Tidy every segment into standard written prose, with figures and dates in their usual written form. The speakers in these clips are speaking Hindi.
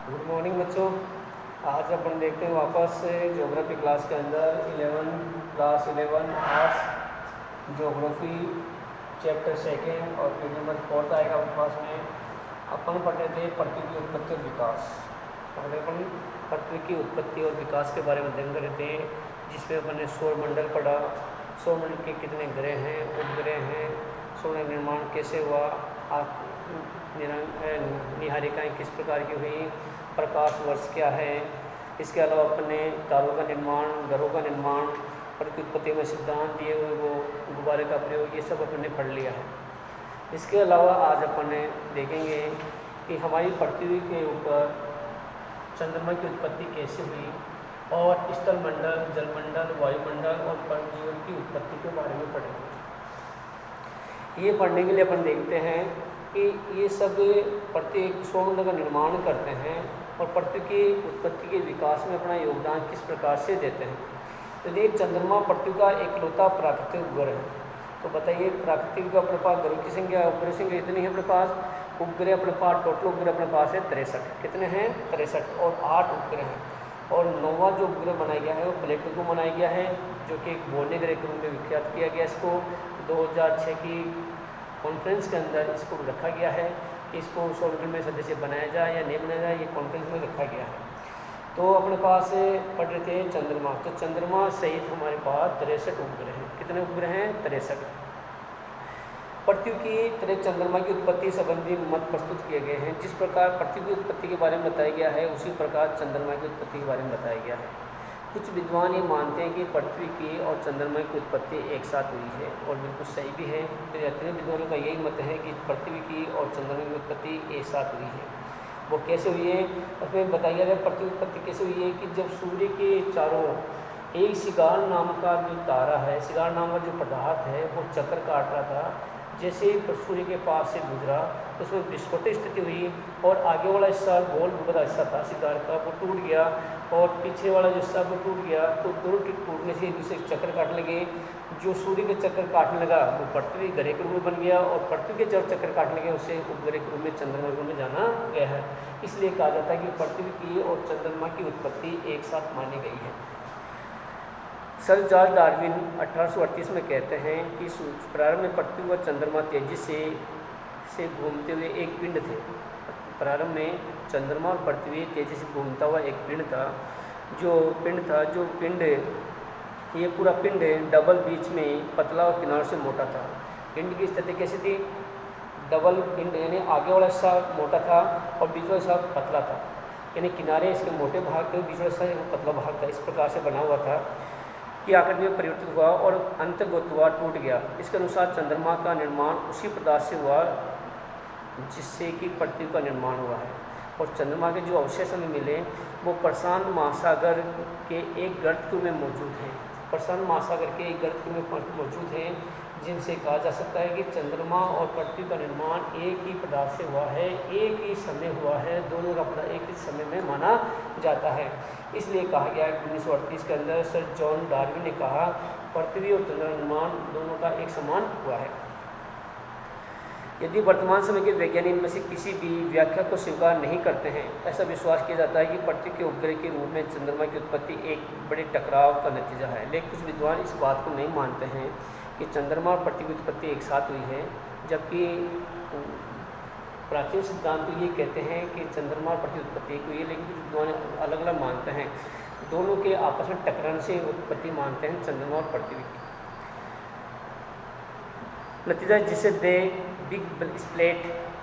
गुड मॉर्निंग बच्चों। आज अपन देखते हैं वापस से ज्योग्राफी क्लास के अंदर 11 आर्ट्स ज्योग्राफी चैप्टर सेकेंड और पेज नंबर 4 आएगा अपने पास में। अपन पढ़ रहे थे पृथ्वी की उत्पत्ति और विकास। पहले अपन पृथ्वी की उत्पत्ति और विकास के बारे में अध्ययन कर रहे थे, जिसमें अपन ने सौरमंडल पढ़ा। सौरमंडल के कितने ग्रह हैं, उपग्रह हैं, सौर निर्माण कैसे हुआ, निहारिकाएँ किस प्रकार की हुई, प्रकाश वर्ष क्या है। इसके अलावा अपने तारों का निर्माण, ग्रहों का निर्माण, पृथ्वी उत्पत्ति में सिद्धांत दिए हुए वो गुब्बारे का प्रयोग, ये सब अपन ने पढ़ लिया है। इसके अलावा आज अपन देखेंगे कि हमारी पृथ्वी के ऊपर चंद्रमा की उत्पत्ति कैसे हुई और स्थलमंडल, जलमंडल, वायुमंडल और परजीवन की उत्पत्ति के बारे में पढ़ेंगे। ये पढ़ने के लिए अपन देखते हैं कि ये सब पृथ्वी सौरमंडल का निर्माण करते हैं और पृथ्वी की उत्पत्ति के विकास में अपना योगदान किस प्रकार से देते हैं। तो ये चंद्रमा पृथ्वी का एकलौता प्राकृतिक उपग्रह है। तो बताइए, प्राकृतिक का अपने पास ग्रहों की संख्या, उपग्रह संख्या इतनी है अपने पास। उपग्रह अपने पास, टोटल उपग्रह अपने पास है 63। कितने हैं? 63 और 8 उपग्रह हैं। और 9वां जो उपग्रह बनाया गया है वो प्लेटो को बनाया गया है, जो कि एक बोने ग्रह के रूप में विख्यात किया गया। इसको 2006 की कॉन्फ्रेंस के अंदर इसको रखा गया है कि इसको सौरमंडल में सदस्य बनाया जाए या नहीं बनाया जाए, ये कॉन्फ्रेंस में रखा गया है। तो अपने पास पढ़ रहे थे चंद्रमा। तो चंद्रमा सहित हमारे पास 63 उपग्रह हैं। कितने उपग्रह हैं? 63। पृथ्वी की तरह चंद्रमा की उत्पत्ति संबंधी मत प्रस्तुत किए गए हैं। जिस प्रकार पृथ्वी की उत्पत्ति के बारे में बताया गया है, उसी प्रकार चंद्रमा की उत्पत्ति के बारे में बताया गया है। कुछ विद्वान ये मानते हैं कि पृथ्वी की और चंद्रमा की उत्पत्ति एक साथ हुई है, और बिल्कुल सही भी है। तो जितने विद्वानों का यही मत है कि पृथ्वी की और चंद्रमा की उत्पत्ति एक साथ हुई है। वो कैसे हुई है उसमें बताया गया है। पृथ्वी की उत्पत्ति कैसे हुई है कि जब सूर्य के चारों एक सिगार नाम का जो तारा है, सिगार नाम का जो पदार्थ है, वो चक्कर काट रहा था। जैसे ही सूर्य के पास से गुजरा तो उसमें विस्फोट स्थिति हुई और आगे वाला हिस्सा, गोल घुमता हिस्सा था सिगार का, वो टूट गया और पीछे वाला जो हिस्सा वो टूट गया। तो दोनों के टूटने से एक दूसरे चक्कर काटने लगे। जो सूर्य के चक्कर काटने लगा वो पृथ्वी ग्रह के रूप में बन गया, और पृथ्वी के जब चक्कर काटने लगे उसे उपग्रह के रूप में, चंद्रमा के रूप में जाना गया है। इसलिए कहा जाता है कि पृथ्वी की और चंद्रमा की उत्पत्ति एक साथ मानी गई है। सर चार्ल्स डार्विन 1838 में कहते हैं कि प्रारंभ में पृथ्वी व चंद्रमा तेजी से घूमते हुए एक पिंड थे। प्रारंभ में चंद्रमा और पृथ्वी तेजी से घूमता हुआ एक पिंड था। जो पिंड ये पूरा पिंड डबल बीच में पतला और किनारों से मोटा था। पिंड की स्थिति कैसी थी? डबल पिंड, यानी आगे वाला हिस्सा मोटा था और बीच वाला हिस्सा पतला था, यानी किनारे इसके मोटे भाग थे, बीच वाला हिस्सा पतला भाग था। इस प्रकार से बना हुआ था कि आकृति में परिवर्तित हुआ और अंतर्गत हुआ, टूट गया। इसके अनुसार चंद्रमा का निर्माण उसी पदार्थ से हुआ जिससे कि पृथ्वी का निर्माण हुआ है। और चंद्रमा के जो अवशेष हमें मिले वो प्रशांत महासागर के एक गर्त में मौजूद हैं। प्रशांत महासागर के एक गर्त में मौजूद हैं, जिनसे कहा जा सकता है कि चंद्रमा और पृथ्वी का निर्माण एक ही पदार्थ से हुआ है, एक ही समय हुआ है, दोनों का पदार्थ एक ही समय में माना जाता है। इसलिए कहा गया है 1938 के अंदर सर जॉन डार्विन ने कहा पृथ्वी और चंद्रमा निर्माण दोनों का एक समान हुआ है। यदि वर्तमान समय के वैज्ञानिक इनमें से किसी भी व्याख्या को स्वीकार नहीं करते हैं, ऐसा विश्वास किया जाता है कि पृथ्वी के उपग्रह के रूप में चंद्रमा की उत्पत्ति एक बड़े टकराव का नतीजा है। लेकिन कुछ विद्वान इस बात को नहीं मानते हैं कि चंद्रमा और पृथ्वी की उत्पत्ति एक साथ हुई है, जबकि प्राचीन सिद्धांत तो ये कहते हैं कि चंद्रमा और पृथ्वी उत्पत्ति एक हुई है। लेकिन कुछ विद्वान अलग अलग मानते हैं, दोनों के आपस में टकराने से उत्पत्ति मानते हैं चंद्रमा और पृथ्वी की। नतीजा जिसे दे बिग स्प्लिट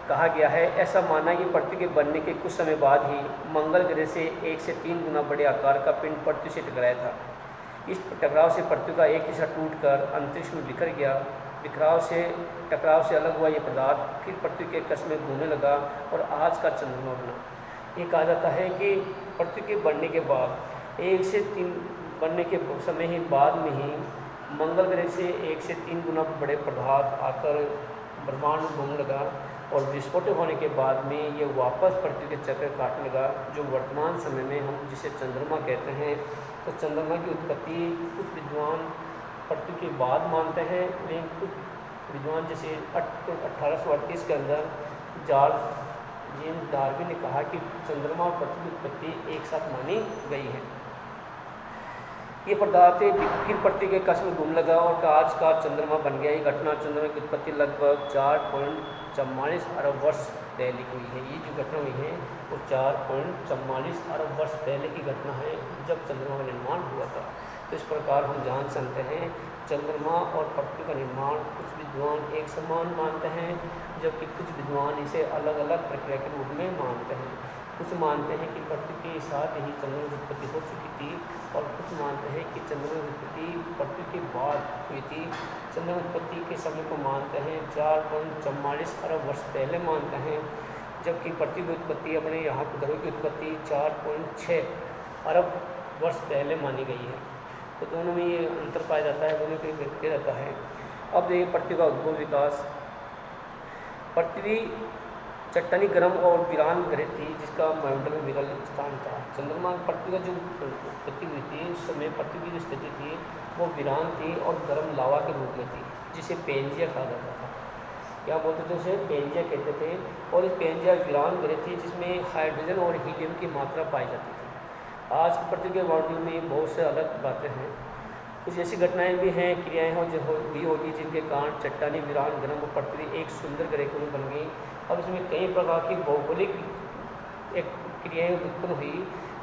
कहा गया है, ऐसा माना कि पृथ्वी के बनने के कुछ समय बाद ही मंगल ग्रह से 1 से 3 गुना बड़े आकार का पिंड पृथ्वी से टकराया था। इस टकराव से पृथ्वी का एक हिस्सा टूटकर अंतरिक्ष में बिखर गया। टकराव से अलग हुआ ये पदार्थ फिर पृथ्वी के कस में घूमने लगा और आज का चंद्रमा बना। ये कहा जाता है कि पृथ्वी के बनने के बाद 1 से 3 बनने के समय ही बाद में ही मंगल ग्रह से 1 से 3 गुना बड़े पदार्थ आकर ब्रह्मांड में घूमने लगा, और विस्फोट होने के बाद में ये वापस पृथ्वी के चक्कर काटने लगा, जो वर्तमान समय में हम जिसे चंद्रमा कहते हैं। तो चंद्रमा की उत्पत्ति कुछ विद्वान पृथ्वी के बाद मानते हैं, लेकिन कुछ विद्वान जैसे 1838 के अंदर जेम्स डार्विन ने कहा कि चंद्रमा और पृथ्वी की उत्पत्ति एक साथ मानी गई है। ये पदार्थ फिर पृथ्वी के कक्ष में घूमने लगा और आज का चंद्रमा बन गया। ये घटना चंद्रमा की उत्पत्ति लगभग 4.44 अरब वर्ष पहले की हुई है। ये जो घटना हुई है वो 4.44 अरब वर्ष पहले की घटना है, जब चंद्रमा का निर्माण हुआ था। तो इस प्रकार हम जान सकते हैं चंद्रमा और पृथ्वी का निर्माण कुछ विद्वान एक समान मानते हैं, जबकि कुछ विद्वान इसे अलग अलग प्रक्रिया के रूप में मानते हैं। कुछ मानते हैं कि पृथ्वी के साथ ही चंद्रमा की उत्पत्ति हो चुकी थी, और कुछ मानते हैं कि चंद्रमा की उत्पत्ति पृथ्वी के बाद हुई थी। चंद्रमा की उत्पत्ति के समय को मानते हैं 4.44 अरब वर्ष पहले मानते हैं, जबकि पृथ्वी की उत्पत्ति अपने यहाँ ग्रहों की उत्पत्ति 4.6 अरब वर्ष पहले मानी गई है। तो दोनों में ये अंतर पाया जाता है, दोनों को व्यक्त किया जाता है। अब देखिए पृथ्वी का उद्भव विकास। पृथ्वी चट्टानी गर्म और वीरान ग्रह थी, जिसका वायुमंडल में विरल स्थान था। चंद्रमा पृथ्वी का जो उत्पत्ति हुई थी, उस समय पृथ्वी की जो स्थिति थी वो वीरान थी और गर्म लावा के रूप में थी, जिसे पेंजिया कहा जाता था। क्या बोलते थे उसे? पेंजिया कहते थे। और इस पेंजिया वीरान ग्रह थी जिसमें हाइड्रोजन और हीलियम की मात्रा पाई जाती थी। आज की पृथ्वी के वायुमंडल में बहुत से अलग बातें हैं। कुछ ऐसी घटनाएं भी हैं, क्रियाएं हो जो भी होगी, जिनके कारण चट्टानी वीरान गर्म और पृथ्वी एक सुंदर ग्रह के रूप बन गई। अब इसमें कई प्रकार की भौगोलिक एक क्रियाएँ उत्पन्न हुई,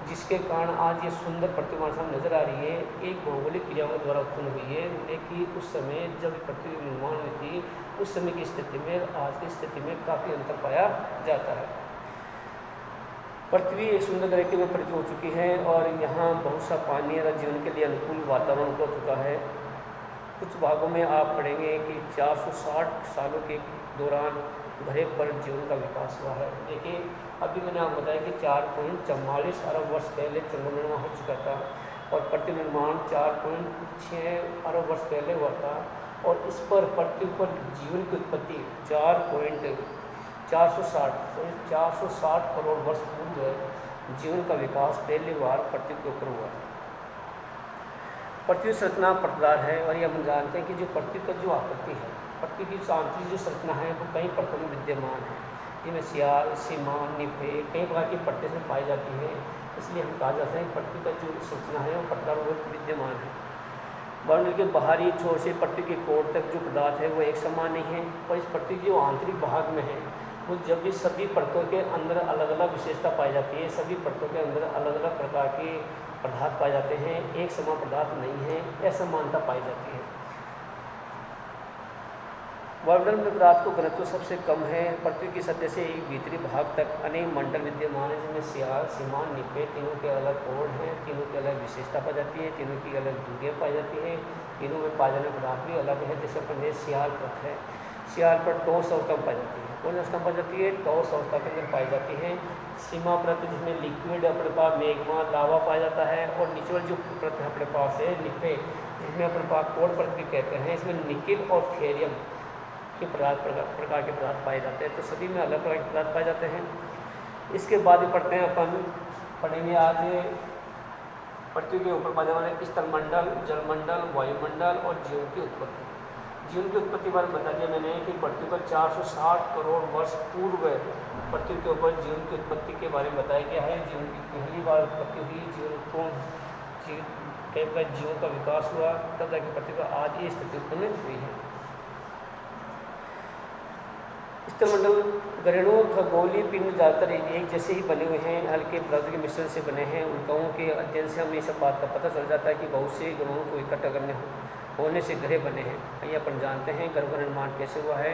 जिसके कारण आज ये सुंदर पृथ्वी हमारे सामने नजर आ रही है। एक भौगोलिक क्रियाओं के द्वारा उत्पन्न हुई है, लेकिन उस समय जब पृथ्वी निर्माण हुई थी, उस समय की स्थिति में आज की स्थिति में काफ़ी अंतर पाया जाता है। पृथ्वी एक सुंदर ग्रह के रूप में परिचित हो चुकी है और यहाँ बहुत सा पानी और जीवन के लिए अनुकूल वातावरण हो चुका है। कुछ भागों में आप पढ़ेंगे कि 460 सालों के दौरान ग्रह पर जीवन का विकास हुआ है। देखिए अभी मैंने आपको बताया कि 4.44 अरब वर्ष पहले चंद्रमा निर्माण हो चुका था और पृथ्वी निर्माण 4.6 अरब वर्ष पहले हुआ था, और इस पर पृथ्वी पर जीवन की उत्पत्ति 460 करोड़ वर्ष पूर्व जीवन का विकास पहली बार पृथ्वी के ऊपर हुआ। पृथ्वी संरचना परतदार है, और ये हम जानते हैं कि जो पृथ्वी का जो आकृति है, पृथ्वी की आंतरिक जो संरचना है वो कई परतों में विद्यमान है, जिनमें सियार, सीमा, निफे कई प्रकार की परतें में पाई जाती हैं। इसलिए हम कहा जाता है कि पृथ्वी का जो संरचना है वो परतदार रूप में विद्यमान है। वायुमंडल के बाहरी छोर से पृथ्वी के कोर तक जो पदार्थ है वो एक समान नहीं है, और इस पृथ्वी के जो आंतरिक भाग में है वो जब भी सभी परतों के अंदर अलग अलग विशेषता पाई जाती है, सभी परतों के अंदर अलग अलग प्रकार के पदार्थ पाए जाते हैं, एक समान पदार्थ नहीं है, असमानता पाई जाती है। वायुमंडल में पदार्थ को घनत्व सबसे कम है। पृथ्वी की सतह से एक भीतरी भाग तक अनेक मंडल विद्यमान है, जिनमें सियार, सीमा, निफे तीनों के अलग कोण हैं, तीनों की अलग विशेषता पाई जाती है, तीनों की अलग दूरियाँ पाई जाती हैं, तीनों में पाए जाने पदार्थ भी अलग है। जैसे अपने सियार परत है, सियार पर ठोस अवस्था पाई जाती है। कौन अवस्था पाई जाती है? ठोस अवस्था के अंदर पाई जाती है। सीमा परत जिसमें लिक्विड अपने पास मैग्मा, लावा पाया जाता है, और निचली जो परत अपने पास है निफे, जिसमें अपने पास कोण परत भी कहते हैं, इसमें निकिल और थेरियम के प्रकार के पदार्थ पाए जाते हैं। तो सभी में अलग प्रकार के पदार्थ पाए जाते हैं। इसके बाद ही पढ़ते हैं अपन पढ़ेंगे आज पृथ्वी के ऊपर पाए जाने वाले स्थलमंडल, जलमंडल, वायुमंडल और जीवन की उत्पत्ति। जीवन की उत्पत्ति बारे में बता दिया मैंने कि पृथ्वी पर 460 करोड़ वर्ष पूर्व पृथ्वी के ऊपर जीवन की उत्पत्ति के बारे में बताया गया है। जीवन की पहली बार उत्पत्ति हुई, जीवन का विकास हुआ, तब जाकर पृथ्वी पर आज ये स्थिति उत्पन्न हुई है। स्थलमंडल ग्रहणों खगोलीय पिंड ज़्यादातर एक जैसे ही बने हुए हैं, हल्के पदार्थों के मिश्रण से बने हैं। उल्काओं के अध्ययन से हमें सब बात का पता चल जाता है कि बहुत से ग्रहों को इकट्ठा होने से ग्रह बने हैं। ये अपन जानते हैं ग्रह का निर्माण कैसे हुआ है।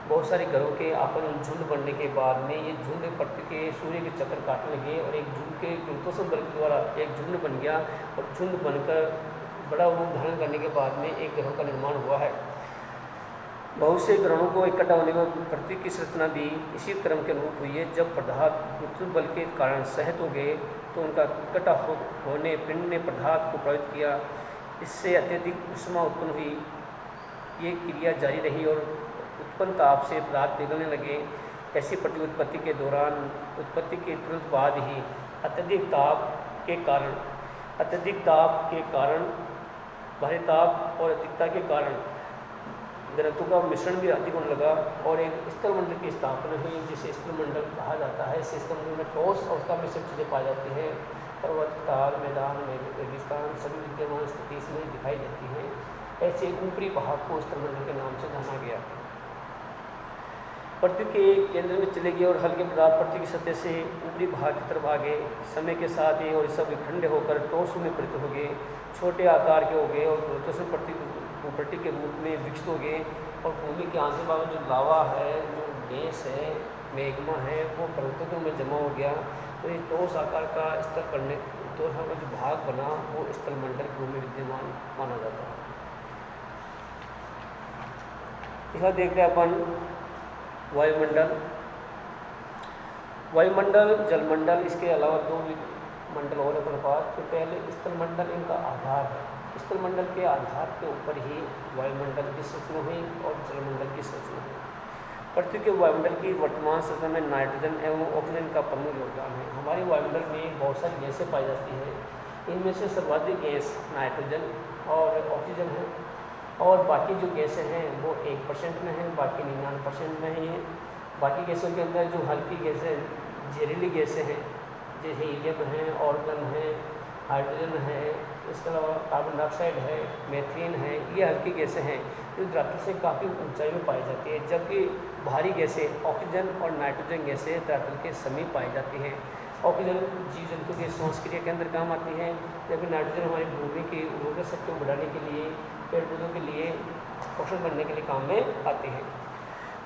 बहुत सारे ग्रहों के आपस में झुंड बनने के बाद में ये झुंड पृथ्वी के सूर्य के चक्कर काटने लगे, और एक झुंड के गुरुत्वाकर्षण बल के द्वारा एक झुंड बन गया, और झुंड बनकर बड़ा रूप धारण करने के बाद में एक ग्रह का निर्माण हुआ है। बहुत से ग्रहों को इकट्ठा होने में पृथ्वी की संरचना भी इसी क्रम के अनुरूप हुई है। जब पदार्थ गुरुत्व बल के कारण सहत हो गए तो उनका इकट्ठा होने पिंड ने पदार्थ को प्रभावित किया, इससे अत्यधिक ऊष्मा उत्पन्न हुई। ये क्रिया जारी रही और उत्पन्न ताप से पदार्थ पिघलने लगे। ऐसी पृथ्वी उत्पत्ति के दौरान उत्पत्ति के तुरंत बाद ही अत्यधिक ताप के कारण भारी ताप और अधिकता के कारण द्रव्यों का मिश्रण भी अधिक होने लगा और एक स्थलमंडल की स्थापना हुई, जिसे स्थलमंडल कहा जाता है। इस स्थलमंडल में ठोस अवस्था में सब चीज़ें पाई जाती हैं। पर्वत, ताल, मैदान, रेगिस्तान सभी विद्यमान स्थिति इसमें दिखाई देती हैं। ऐसे ऊपरी भाग को स्थलमंडल के नाम से जाना गया। पृथ्वी के केंद्र में चले गए और हल्के पदार्थ पृथ्वी की सतह से ऊपरी भाग की तरफ आ गए। समय के साथ ये और सब ठंडे होकर ठोस में परिणत हो गए, छोटे आकार के हो गए और गुरुत्वाकर्षण पृथ्वी के रूप में विकसित हो गए। और भूमि के आंतरिक भाग में जो लावा है, जो गैस है, मैग्मा है, वो पर्वतों में जमा हो गया। तो ये ठोस आकार का स्तर करने तो का जो भाग बना वो स्थलमंडल के रूप में विद्यमान माना जाता है। इसका देखते हैं अपन वायुमंडल। वायुमंडल, जलमंडल, इसके अलावा दो मंडल और अपने पास। तो पहले स्थलमंडल इनका आधार है। स्थलमंडल के आधार के ऊपर ही वायुमंडल की संरचना हुई और जलमंडल की संरचना हुई। पृथ्वी के वायुमंडल की वर्तमान संरचना में नाइट्रोजन एवं ऑक्सीजन का प्रमुख योगदान है। हमारे वायुमंडल में बहुत सारी गैसें पाई जाती हैं। इनमें से सर्वाधिक गैस नाइट्रोजन और ऑक्सीजन है और बाकी जो गैसें हैं वो 1% में हैं, बाकी 99% में हैं। बाकी गैसों के अंदर जो हल्की गैसें, जहरीली गैसें हैं, जैसे हीलियम है, ऑर्गन है, हाइड्रोजन है, इसके अलावा कार्बन डाइऑक्साइड है, मीथेन है, ये हल्की गैसें हैं जो धरातल से काफ़ी ऊंचाई में पाई जाती है। जबकि भारी गैसें ऑक्सीजन और नाइट्रोजन गैसें धरातल के समीप पाई जाती हैं। ऑक्सीजन जीव जंतु के श्वास क्रिया के अंदर काम आती है, जबकि नाइट्रोजन हमारी भूमि की उर्वरक शक्ति को बढ़ाने के लिए, पेड़ पौधों के लिए, पोषण करने के लिए काम में आती है।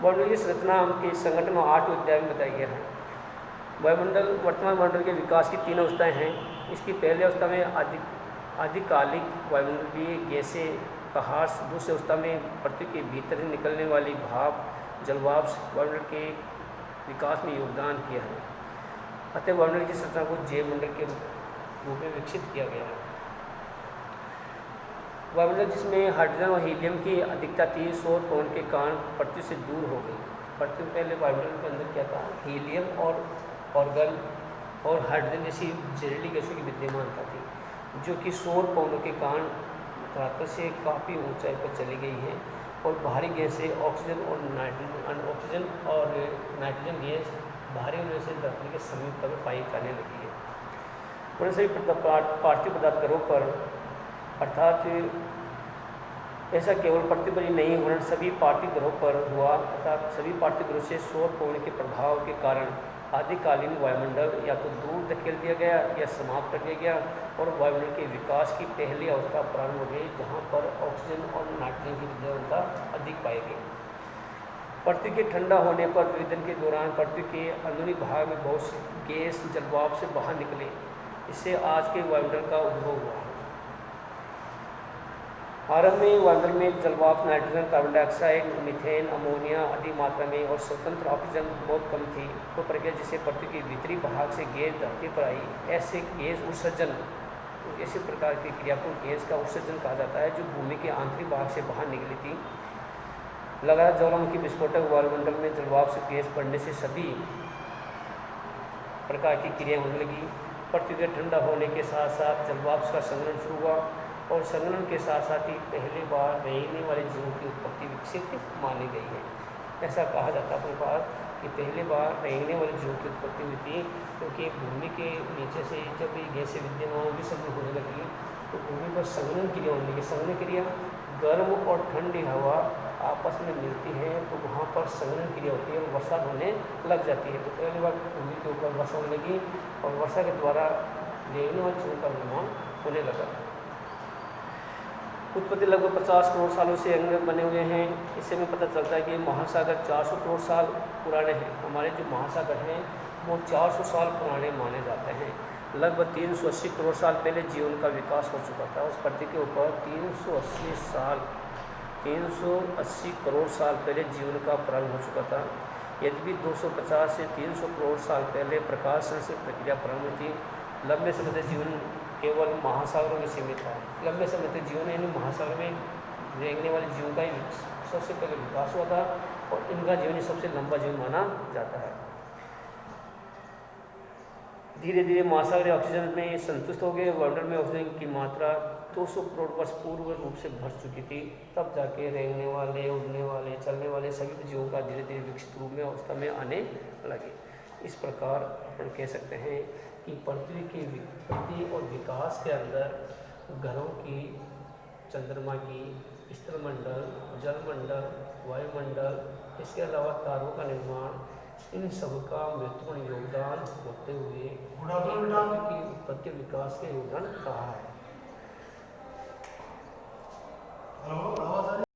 वायुमंडल की संरचना के संगठन और 8 अध्याय में बताया गया है। वायुमंडल, वर्तमान वायुमंडल के विकास की 3 अवस्थाएं हैं। इसकी पहली अवस्था में आदिकालिक वायुमंडलीय गैसें का ह्रास, दूसरी अवस्था में पृथ्वी के भीतर से निकलने वाली भाप, जलवाष्प वायुमंडल के विकास में योगदान किया है। अतः वायुमंडल की संरचना को जैवमंडल के रूप में विकसित किया गया है। वायुमंडल जिसमें हाइड्रोजन और हीलियम की अधिकता थी, सौर पवन के कारण पृथ्वी से दूर हो गई। पृथ्वी पहले वायुमंडल के अंदर क्या था? हीलियम और ऑर्गन और हाइड्रोजन जैसी जहरीली गैसों की विद्यमानता थी, जो कि सौर पवनों के कारण धरातल से काफ़ी ऊंचाई पर चली गई हैं। और भारी गैसें ऑक्सीजन और नाइट्रोजन गैस भारी होने से धरती के समीप तक पाई जाने लगी है। उन सभी पार्थिव पदार्थ ग्रहों पर, अर्थात ऐसा केवल पृथ्वी पर ही नहीं वरन सभी पार्थिव ग्रहों पर हुआ। अर्थात सभी पार्थिव ग्रहों से सौर पवन के प्रभाव के कारण आदिकालीन वायुमंडल या तो दूर धकेल दिया गया या समाप्त कर दिया गया और वायुमंडल के विकास की पहली अवस्था प्रारंभ हो गई, जहाँ पर ऑक्सीजन और नाइट्रोजन की विद्यमानता अधिक पाई गई। पृथ्वी के ठंडा होने पर विदन के दौरान पृथ्वी के अंदरूनी भाग में बहुत सी गैस जलवाष्प से बाहर निकले। इससे आज के वायुमंडल का उद्भव हुआ। आरंभ में वायुमंडल में जलवाष्प, nitrogen, carbon dioxide, methane, ammonia अधिक मात्रा में और स्वतंत्र ऑक्सीजन बहुत कम थी। वो प्रक्रिया जिससे पृथ्वी के भीतरी भाग से गैस धरती पर आई, ऐसे गैस उत्सर्जन, ऐसे प्रकार की क्रिया को गैस का उत्सर्जन कहा जाता है, जो भूमि के आंतरिक भाग से बाहर निकली थी। लगातार ज्वालामुखी विस्फोटक वायुमंडल में जलवाष्प से गैस बढ़ने से सभी प्रकार की क्रिया होने लगी। पृथ्वी के ठंडा होने के साथ साथ जलवाष्प का संघनन शुरू हुआ और संघनन के साथ साथ ही पहली बार रहने वाले जीवों की उत्पत्ति विकसित मानी गई है। ऐसा कहा जाता है अपने पास कि पहली बार रहने वाले जीवों की उत्पत्ति हुई थी, क्योंकि भूमि के नीचे से जब ये गैसें विद्यमान विसर्जन होने लगी तो भूमि पर संघनन क्रिया होने लगी। संघनन क्रिया गर्म और ठंडी हवा आपस में मिलती है तो वहाँ पर संघनन क्रिया होती है और वर्षा होने लग जाती है। तो पहली बार भूमि के ऊपर वर्षा होने लगी और वर्षा के द्वारा रहने वाले जीवों का निर्माण होने लगा। उत्पत्ति लगभग 50 करोड़ सालों से अंग बने हुए हैं। इससे हमें पता चलता है कि महासागर 400 करोड़ साल पुराने हैं। हमारे जो महासागर हैं वो 400 साल पुराने माने जाते हैं। लगभग 380 करोड़ साल पहले जीवन का विकास हो चुका था। उस पृथ्वी के ऊपर 380 करोड़ साल पहले जीवन का प्रारंभ हो चुका था। यद्यपि 250 से 300 करोड़ साल पहले प्रकाश से प्रक्रिया प्रारंभ थी। लंबे समय तक जीवन केवल महासागरों में सीमित था। लंबे समय तक जीवन यानी महासागर में रेंगने वाले जीवों का ही सबसे पहले विकास हुआ था और इनका जीवन ही सबसे लंबा जीवन माना जाता है। धीरे धीरे महासागरीय ऑक्सीजन में संतुष्ट हो गए। वायुमंडल में ऑक्सीजन की मात्रा 200 करोड़ वर्ष पूर्व रूप से भर चुकी थी। तब जाके रेंगने वाले, उड़ने वाले, चलने वाले सभी जीवों का धीरे धीरे विकसित रूप में अवस्था में आने लगे। इस प्रकार अपन कह सकते हैं कि पृथ्वी की विपत्ति और विकास के अंदर ग्रहों की, चंद्रमा की, स्थलमंडल, जलमंडल, वायुमंडल, इसके अलावा तारों का निर्माण, इन सब का महत्वपूर्ण योगदान होते हुए पृथ्वी की उत्पत्ति विकास के योगदान रहा है।